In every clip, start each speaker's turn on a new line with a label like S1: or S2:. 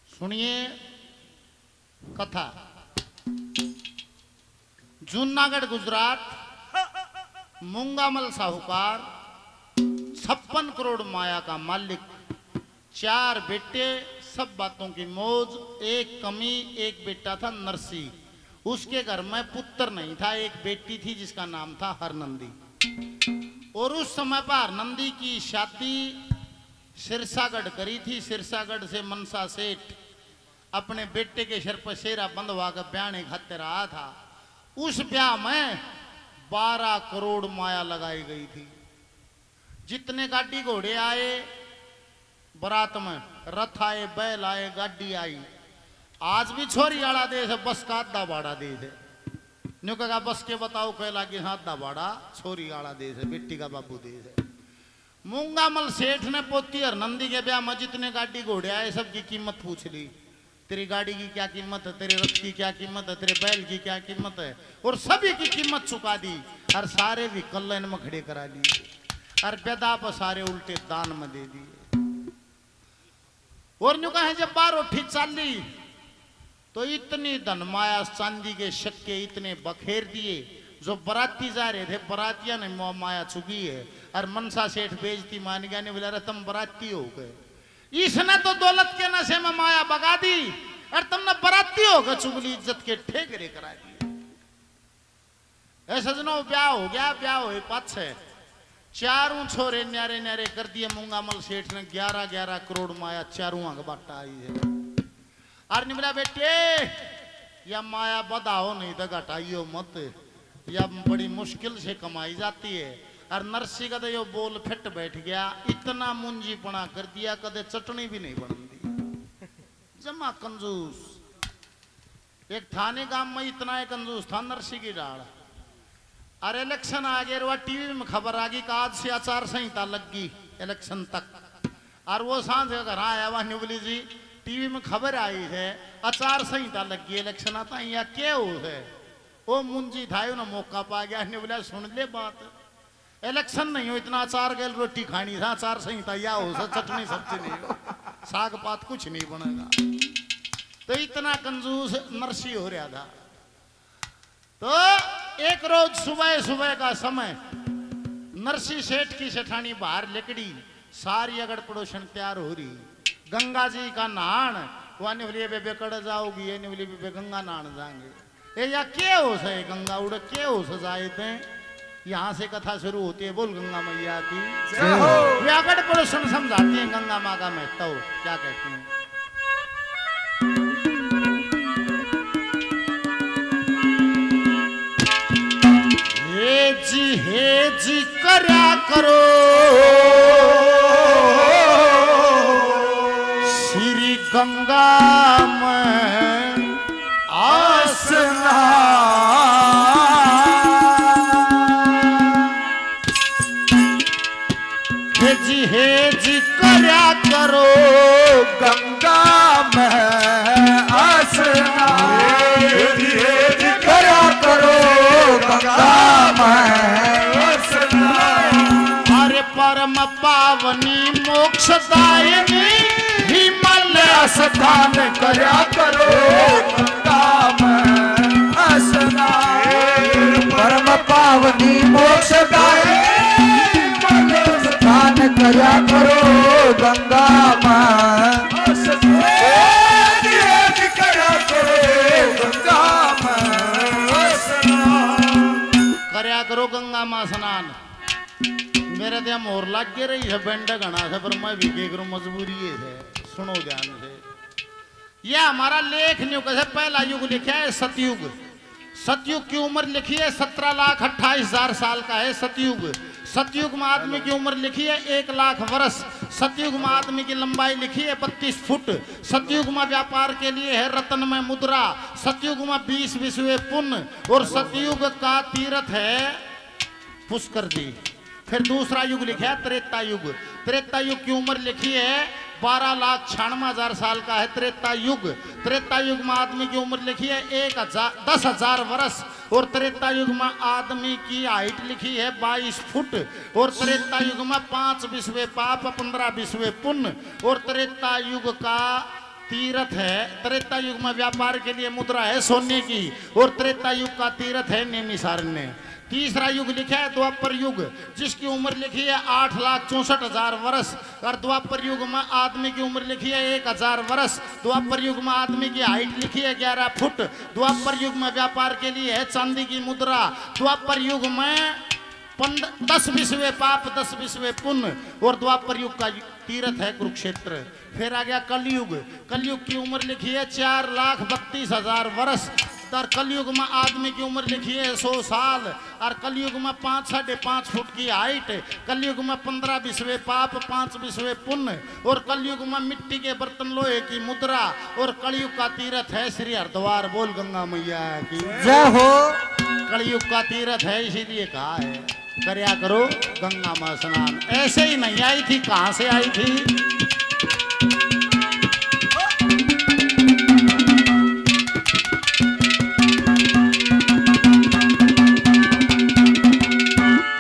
S1: सुनिए कथा। जूनागढ़ गुजरात, मूंगामल साहूकार, 56 करोड़ माया का मालिक, 4 बेटे, सब बातों की मौज। एक कमी, एक बेटा था नरसी। उसके घर में पुत्र नहीं था, एक बेटी थी जिसका नाम था हरनंदी। और उस समय पर हरनंदी की शादी सिरसागढ़ करी थी। सिरसागढ़ से मनसा सेठ अपने बेटे के सिर पर शेरा बंधवा कर ब्याह खाते रहा था। उस ब्याह में 12 करोड़ माया लगाई गई थी। जितने गाड़ी घोड़े आए बारात में, रथ आए, बैल आए, गाड़ी आई। आज भी छोरी आड़ा देश है, बस का आधा बाड़ा देश है। न्यू कहा बस के बताओ, कहला कि आधा बाड़ा छोरी आड़ा देश है, बेटी का बाबू देश है। मूंगामल सेठ ने पोती हरनंदी के ब्याह में जितने गाड़ी घोड़े आए सबकी कीमत पूछ ली। तेरी गाड़ी की क्या कीमत है, तेरे रथ की क्या कीमत है, तेरे बैल की क्या कीमत है, और सभी की कीमत चुका दी। और सारे भी कल्याण में खड़े करा लिए और बेदा पर सारे उल्टे दान में दे दिए। और न्यू कहा जब 12 ठीक चाली तो इतनी धन माया चांदी के शक्के इतने बखेर दिए। जो बराती जा रहे थे बरातिया ने माया चुकी है। और मनसा सेठ बेजती मान गया, ने बोला तुम बराती हो गए। इसने तो दौलत के नशे में माया बगा दी और तुमने बराती हो गए, चुगली इज्जत के ठेकरे करा दिए। ऐसा जनो ब्याह हो गया, ब्याह हो पाछे 4 छोरे न्यारे न्यारे कर दिए। मूंगामल सेठ ने 11-11 करोड़ माया चारों का बाटा आई है। और निबला बेटे या माया बधाओ नहीं तो घटाइयो मत, या बड़ी मुश्किल से कमाई जाती है। और नरसी का तो यो बोल फिट बैठ गया, इतना मुंजीपना कर दिया कदे चटनी भी नहीं बन दी। जमा कंजूस। एक थाने गांव में इतना एक कंजूस था नरसी की डाल। और इलेक्शन आ गया, वह टीवी में खबर आ गई कि आज से आचार संहिता लग गई इलेक्शन तक। और वो सांझ घर आया वह निवली जी, टीवी में खबर आई है आचार संहिता लग गई, इलेक्शन आता है, या क्या हो है। वो मुंजी था ना मौका पा गया, ने बोला सुन ले बात, इलेक्शन नहीं हो इतना अचार गैल रोटी खानी था, आचार संहिता या हो चटनी सब्जी नहीं हो, साग पात कुछ नहीं बनेगा। तो इतना कंजूस नरसी हो रहा था। तो एक रोज सुबह सुबह का समय नरसी सेठ की सेठानी बाहर लिकड़ी, सारी अगड़ पड़ोसन तैयार हो रही। गंगा जी का नहान, वह बोलिए बेबे कड़ जाओगी, ये बोलिए बेबे गंगा नहान जाएंगे। ए या क्या हो सके गंगा उड़ के हो सजाए थे। यहाँ से कथा शुरू होती है, बोल गंगा मैया की। वे अगड़ पड़ोसन समझाती हैं गंगा माँ का महत्व क्या कहती हैं। हे जी करया करो श्री गंगा में आसना। हे जी करया करो गंगा में आसना।
S2: हे जी करया करो गंगा में आसना।
S1: अरे परम पावनी मोक्षदायिनी हिमालय
S2: स्नान करया करो गंगा में आसना। परम पावनी मोक्षदायिनी स्नान करया करो गंगा में आसना। करया करो गंगा में आसना।
S1: करया करो गंगा में स्नान। मेरे तो मोर लग के रही है बेंड घना से, पर मैं भी के करूं, मजबूरी है। सुनो ध्यान से, यह हमारा लेख न्यू कैसे पहला युग लिखा है सतयुग। सतयुग की उम्र लिखी है 17,28,000 साल का है सतयुग। सतयुग में आदमी की उम्र लिखी है 1,00,000 वर्ष। सतयुग में आदमी की लंबाई लिखी है 32 फुट। सतयुग में व्यापार के लिए है रत्न में मुद्रा। सतयुग में 20 विश्व पुण्य। और सतयुग का तीर्थ है पुष्कर जी। फिर दूसरा युग लिखा है त्रेता युग। त्रेता युग की उम्र लिखी है 12,96,000 साल का है त्रेता युग। त्रेता युग में आदमी की उम्र लिखी है 10,000 वर्ष और त्रेता युग में आदमी की हाइट लिखी है 22 फुट और त्रेता युग में 5 विश्व पाप 15 विश्व पुण्य और त्रेता युग का तीर्थ है। त्रेता युग में व्यापार के लिए मुद्रा है सोने की और त्रेता युग का तीर्थ है नैमिषारण्य। तीसरा युग लिखा है द्वापर युग जिसकी उम्र लिखी है 8,64,000 वर्ष और द्वापर युग में आदमी की उम्र लिखी है 1,000 वर्ष। द्वापर युग में आदमी की हाइट लिखी है 11 फुट। द्वापर युग में व्यापार के लिए है चांदी की मुद्रा। द्वापर युग में 10 विश्व पाप 10 विश्व पुण्य और द्वापर युग का तीर्थ है कुरुक्षेत्र। फिर आ गया कलयुग। कलयुग की उम्र लिखी है 4,32,000 वर्ष और कलयुग में आदमी की उम्र लिखी है 100 साल और कलयुग में 5-5.5 फुट की हाइट। कलयुग में 15 विश्व पाप 5 विश्व पुण्य और कलयुग में मिट्टी के बर्तन लोहे की मुद्रा और कलयुग का तीर्थ है श्री हरिद्वार। बोल गंगा मैया की
S2: जय हो।
S1: कलयुग का तीर्थ है इसीलिए कहा है करया करो गंगा में स्नान। ऐसे ही नहीं आई थी, कहां से आई थी?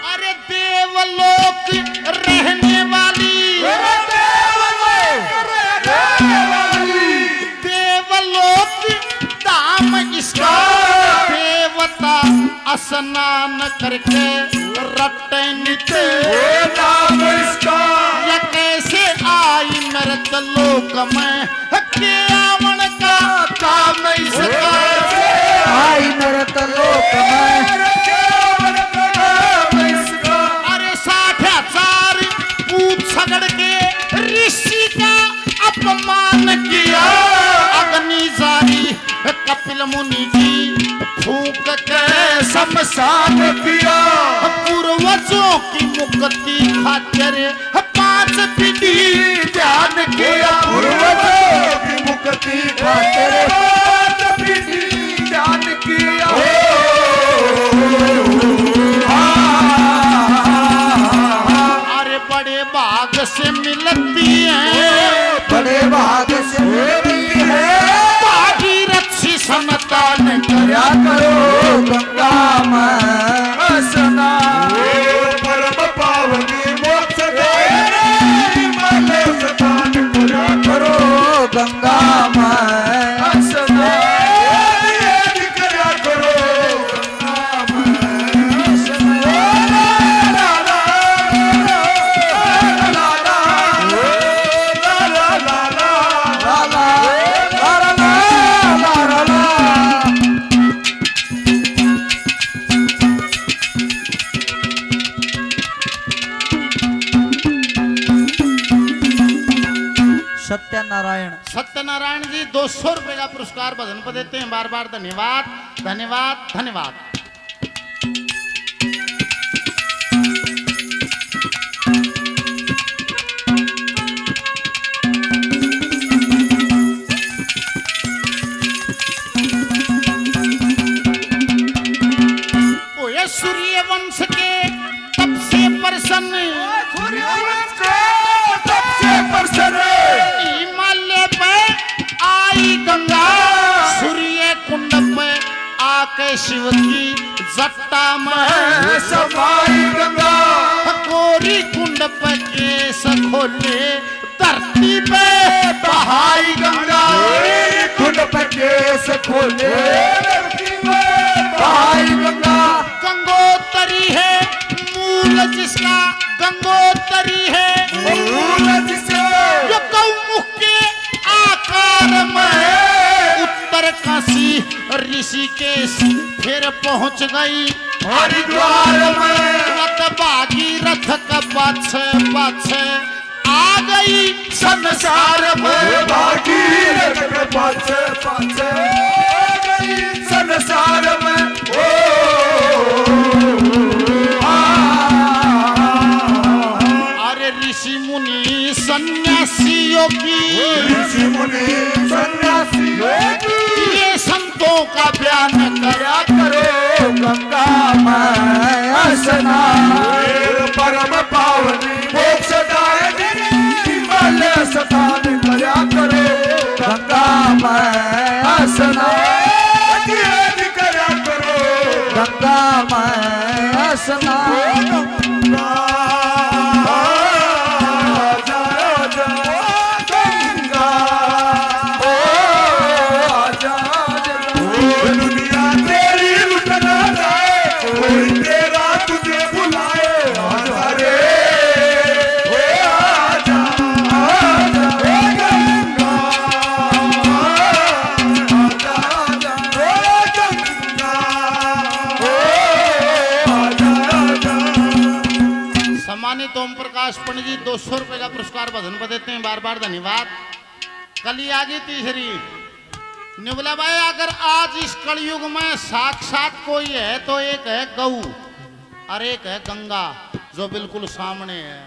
S1: अरे देवलोक रहने वाली, देवलोक धाम इसका देवता स्नान करके रटे नित्य नाम इसका। या कैसे आई नरक लोक में केवण का काम इसका।
S2: आई नरक लोक में
S1: अरे 60,000 पूत सगड़ के ऋषि का अपमान किया। अग्नि जारी कपिल मुनि की फूंक के शमशान किया। पूर्वजों की मुक्ति खातिर 5 विधि ध्यान किया।
S2: पूर्वजों की मुक्ति खातिर 5 विधि ध्यान किया।
S1: अरे बड़े भाग से मिलती है,
S2: बड़े भाग से मिलती है।
S1: भागीरथी संतान
S2: क्या करो गंगा में स्नान। परम पावनी मोक्षदायिनी हिमालय स्नान क्या करो गंगा में स्नान। क्या करो गंगा में स्नान। ला ला ला ला ला ला सत्यनारायण।
S1: सत्यनारायण जी 200 रुपए का पुरस्कार भजन पर देते हैं। बार बार धन्यवाद धन्यवाद धन्यवाद। ओ ये सूर्य वंश के तप से प्रसन्न हिमालय पे आई गंगा। सूर्य कुंड पे आके शिव की जट्टा में
S2: सफाई गंगा।
S1: गोरी कुंड पे केस खोले धरती पे बहाई गंगा।
S2: कुंड पे केस खोले बहाई गंगा।
S1: गंगोत्री है मूल जिसका, गंगोत्री है
S2: मूल जिसका
S1: जो गौमुख के आकार में। उत्तर काशी ऋषिकेश फिर पहुंच गई
S2: हरिद्वार में।
S1: रथ भागीरथ का पाछे आ गई संसार में।
S2: भागीरथ के पाछे पाछे आ गई संसार में।
S1: अरे ऋषि मुनि सन्यासियों की,
S2: ऋषि मुनि सन्यासियों की
S1: ये संतों का बयान करा
S2: करो गंगा में स्नान। परम पावनी मोक्षदायिनी हिमालय स्नान
S1: प्रकाश पंडित जी 200 रुपए का पुरस्कार भजन पर देते हैं, बार बार धन्यवाद। कली आ गई तीसरी। निबला भाई अगर आज इस कलयुग में साक्षात कोई है तो एक है गऊ और एक है गंगा जो बिल्कुल सामने है।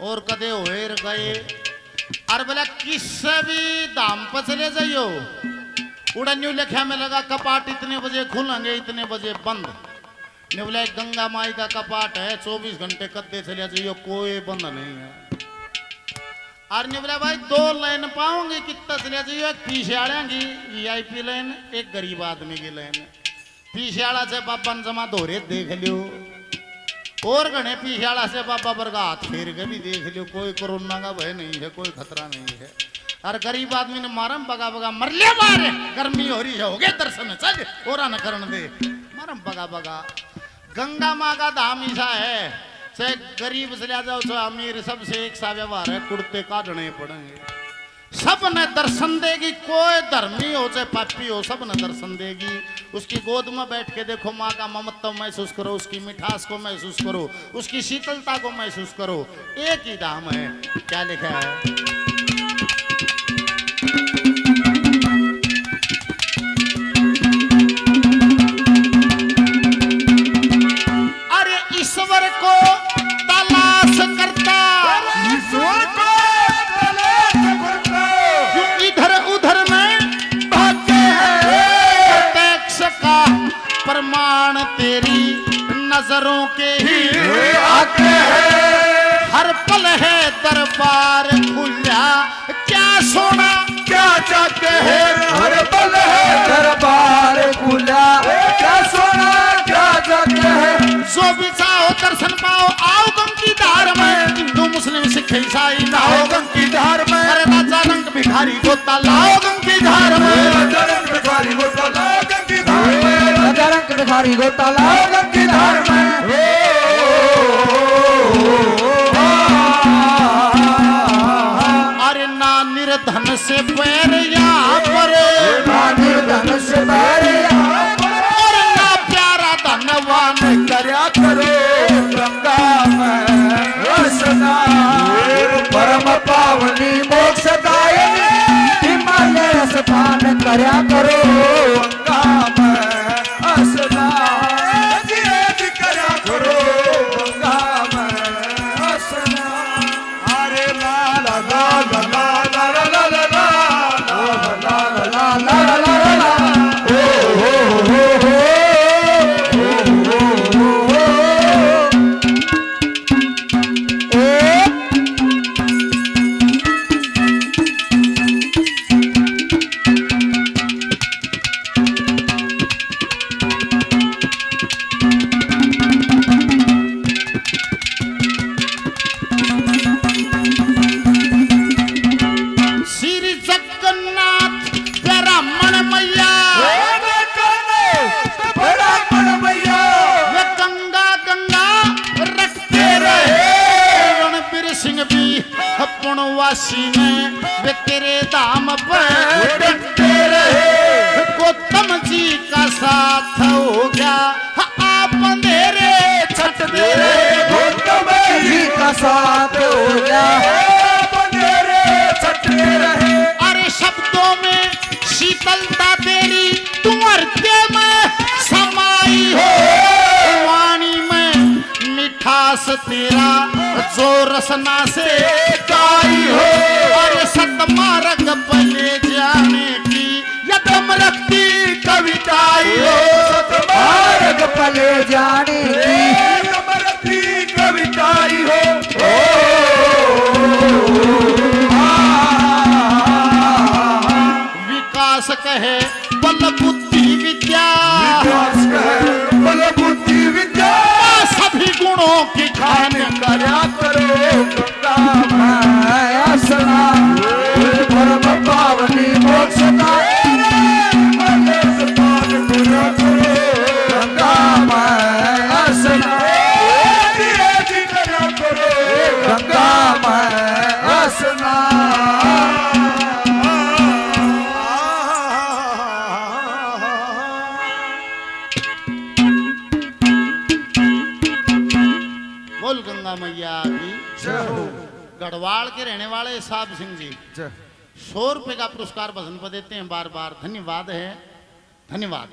S1: और कदे हुए गए और बोला किससे भी दाम पर चले जाइयो उड़ा न्यू लिखा में लगा कपाट इतने बजे खुलेंगे इतने बजे बंद। ने बोला गंगा माई का कपाट है 24 घंटे कद्दे चले जाइयो कोई बंद नहीं है। और ने बोला भाई 2 लाइन पाओगे कितना चले जाइयो, एक पीछे आड़ेंगी VIP लाइन एक गरीब आदमी की लाइन। पीछे आड़ा से बाबा ने जमा धोरे देख लियो और घने पीछे आड़ा से बाबा वर्गा हाथ फेर के भी देख लियो, कोई कोरोना का भय नहीं है, कोई खतरा नहीं है। और गरीब आदमी ने मारम बगा बगा मर लिया मारे गर्मी हो रही है हो गए दर्शन चल और न करन दे मारम बगा बगा। गंगा माँ का धाम ऐसा है चाहे गरीब से ले जाओ चाहे अमीर सबसे एक सा व्यवहार है, कुर्ते काटने पड़ेंगे। सब ने दर्शन देगी, कोई धर्मी हो चाहे पापी हो सब ने दर्शन देगी। उसकी गोद में बैठ के देखो माँ का ममत्व महसूस करो, उसकी मिठास को महसूस करो, उसकी शीतलता को महसूस करो। एक ही धाम है। क्या लिखा है? ईश्वर को तलाश करता,
S2: ईश्वर को तलाश करता,
S1: इधर उधर में भागते हैं। प्रत्यक्ष का प्रमाण तेरी नजरों के ही
S2: आते हैं।
S1: हर पल है दरबार खुला, क्या सोना
S2: क्या चाहते हैं, हर पल है दरबार खुला, क्या सोना क्या चाहते हैं।
S1: जो भी चाहो दर्शन पाओ आओ गंग की धार में, हिंदू मुस्लिम सिख ईसाई
S2: आओ गंग की धार में,
S1: अरे राजा रंग भिखारी गोता लाओ गंग की धार में,
S2: राजा रंग भिखारी गोता लाओ गंग की धार में, राजा रंग भिखारी गोता लाओ गंग की धार में।
S1: अरे ना निर्धन से पैर यहाँ पर,
S2: ना निर्धन से पैर यहाँ पर,
S1: और ना प्यारा धनवान
S2: करया करो गंगा में स्नान। परम पावनी मोक्षदायिनी हिमालय स्नान करया करो गंगा में स्नान। करया करो गंगा में स्नान। अरे ला ला ला ला ला ला ला ला ला ला ला ला।
S1: श्री जगन्नाथ ब्राह्मण मैया, वे गंगा गंगा रखते रहे। रणबीर सिंह भी पुणवासी ने वे तेरे धाम पर डटते रहे। गौतम जी का साथ हो गया आप अंधेरे छटते रहे।
S2: गौतम जी का साथ हो गया छटते रहे।
S1: अरे शब्दों में शीतलता तेरी तू हृदय में समाई हो, वाणी में मिठास तेरा जो रसना से गाई हो। अरे सतमार्ग पले जाने की यदम रखती कविताई हो,
S2: सतमार्ग पले जाने की यदम रखती कविताई हो।
S1: विकास कहे बल बुद्धि विद्या,
S2: विकास कहे बल बुद्धि विद्या,
S1: सभी गुणों की खान
S2: करया करो गंगा में स्नान। परम पावनी मोक्षदायिनी हिमालय स्नान करया करो गंगा में स्नान। करया करो गंगा में स्नान।
S1: गंगा मैया की।
S2: जय हो
S1: गढ़वाल के रहने वाले साहब सिंह जी
S2: जय
S1: 100 रुपए का पुरस्कार भजन पर देते हैं बार बार। धन्यवाद है, धन्यवाद।